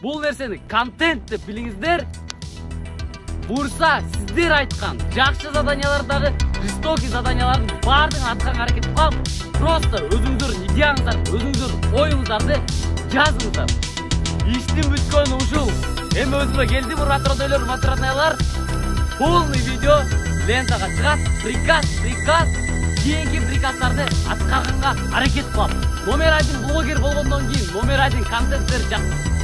Бул нерсени контент деп билиңиздер. Бурса сиздер айткан жакшы заданиялардагы жестокий заданиялардын баардыгын атканга аракет кылам. Просто өзүңүздөрдүн идеяңыздарды, өзүңүздөрдүн оюңуздарды жазыңыздар. Иштин бүткөнү ушул. Эми өзүмө келди бул ратроделер, матратнаялар. Полный видео лентага чыгат. Приказ. Кийинки приказдарды аткарганга аракет кылам. Номер 1 блогер болгондон кийин номер 1 контенттер жакшы.